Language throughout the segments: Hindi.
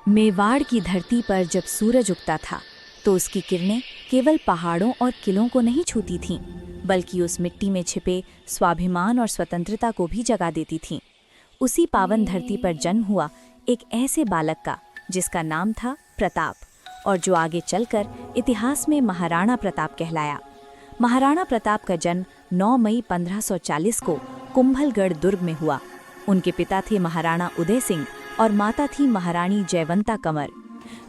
मेवाड़ की धरती पर जब सूरज उगता था तो उसकी किरणें केवल पहाड़ों और किलों को नहीं छूती थीं, बल्कि उस मिट्टी में छिपे स्वाभिमान और स्वतंत्रता को भी जगा देती थीं। उसी पावन धरती पर जन्म हुआ एक ऐसे बालक का जिसका नाम था प्रताप, और जो आगे चलकर इतिहास में महाराणा प्रताप कहलाया। महाराणा प्रताप का जन्म 9 मई 1540 को कुंभलगढ़ दुर्ग में हुआ। उनके पिता थे महाराणा उदय सिंह और माता थी महारानी जयवंता कंवर।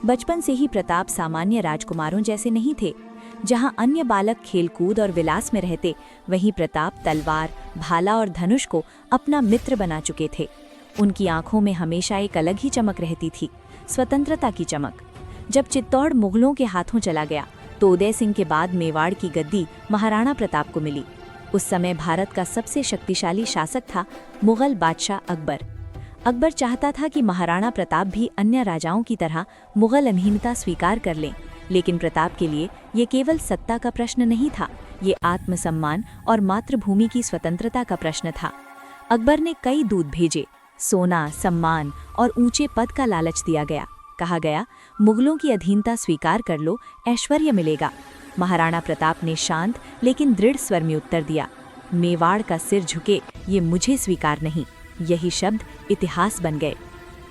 बचपन से ही प्रताप सामान्य राजकुमारों जैसे नहीं थे। जहां अन्य बालक खेलकूद और विलास में रहते, वहीं प्रताप तलवार, भाला और धनुष को अपना मित्र बना चुके थे। उनकी आंखों में हमेशा एक अलग ही चमक रहती थी, स्वतंत्रता की चमक। जब चित्तौड़ मुगलों के हाथों चला गया तो उदय सिंह के बाद मेवाड़ की गद्दी महाराणा प्रताप को मिली। उस समय भारत का सबसे शक्तिशाली शासक था मुगल बादशाह अकबर। अकबर चाहता था कि महाराणा प्रताप भी अन्य राजाओं की तरह मुगल अधीनता स्वीकार कर लें, लेकिन प्रताप के लिए ये केवल सत्ता का प्रश्न नहीं था, ये आत्मसम्मान और मातृभूमि की स्वतंत्रता का प्रश्न था। अकबर ने कई दूत भेजे, सोना, सम्मान और ऊंचे पद का लालच दिया गया। कहा गया, मुगलों की अधीनता स्वीकार कर लो, ऐश्वर्य मिलेगा। महाराणा प्रताप ने शांत लेकिन दृढ़ स्वर में उत्तर दिया, मेवाड़ का सिर झुके, ये मुझे स्वीकार नहीं। यही शब्द इतिहास बन गए।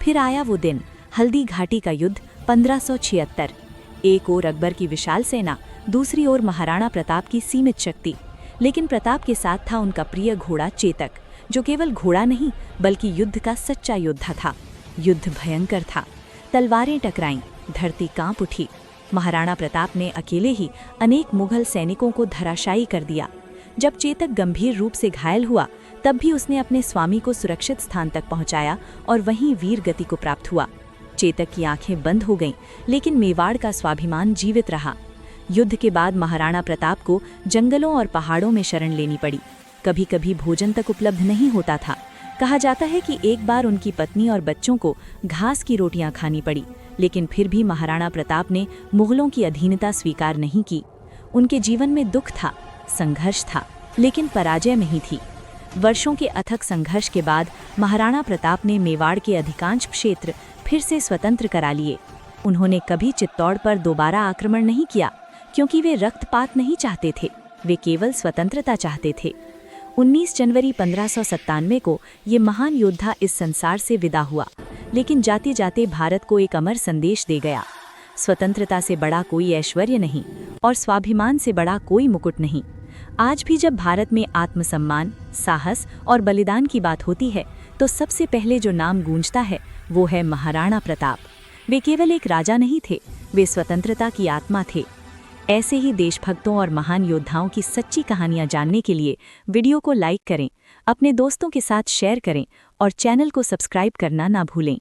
फिर आया वो दिन, हल्दी घाटी का युद्ध 1576। एक ओर अकबर की विशाल सेना, दूसरी ओर महाराणा प्रताप की सीमित शक्ति। लेकिन प्रताप के साथ था उनका प्रिय घोड़ा चेतक, जो केवल घोड़ा नहीं बल्कि युद्ध का सच्चा योद्धा था। युद्ध भयंकर था, तलवारें टकराईं, धरती कांप उठी। महाराणा प्रताप ने अकेले ही अनेक मुगल सैनिकों को धराशायी कर दिया। जब चेतक गंभीर रूप से घायल हुआ, तब भी उसने अपने स्वामी को सुरक्षित स्थान तक पहुंचाया और वहीं वीर गति को प्राप्त हुआ। चेतक की आंखें बंद हो गईं, लेकिन मेवाड़ का स्वाभिमान जीवित रहा। युद्ध के बाद महाराणा प्रताप को जंगलों और पहाड़ों में शरण लेनी पड़ी। कभी कभी भोजन तक उपलब्ध नहीं होता था। कहा जाता है कि एक बार उनकी पत्नी और बच्चों को घास की रोटियां खानी पड़ी, लेकिन फिर भी महाराणा प्रताप ने मुगलों की अधीनता स्वीकार नहीं की। उनके जीवन में दुख था, संघर्ष था, लेकिन पराजय नहीं थी। वर्षों के अथक संघर्ष के बाद महाराणा प्रताप ने मेवाड़ के अधिकांश क्षेत्र फिर से स्वतंत्र करा लिए। उन्होंने कभी चित्तौड़ पर दोबारा आक्रमण नहीं किया, क्योंकि वे रक्तपात नहीं चाहते थे, वे केवल स्वतंत्रता चाहते थे। 19 जनवरी 1597 को ये महान योद्धा इस संसार से विदा हुआ, लेकिन जाते जाते भारत को एक अमर संदेश दे गया। स्वतंत्रता से बड़ा कोई ऐश्वर्य नहीं और स्वाभिमान से बड़ा कोई मुकुट नहीं। आज भी जब भारत में आत्मसम्मान, साहस और बलिदान की बात होती है, तो सबसे पहले जो नाम गूंजता है वो है महाराणा प्रताप। वे केवल एक राजा नहीं थे, वे स्वतंत्रता की आत्मा थे। ऐसे ही देशभक्तों और महान योद्धाओं की सच्ची कहानियां जानने के लिए वीडियो को लाइक करें, अपने दोस्तों के साथ शेयर करें और चैनल को सब्सक्राइब करना ना भूलें।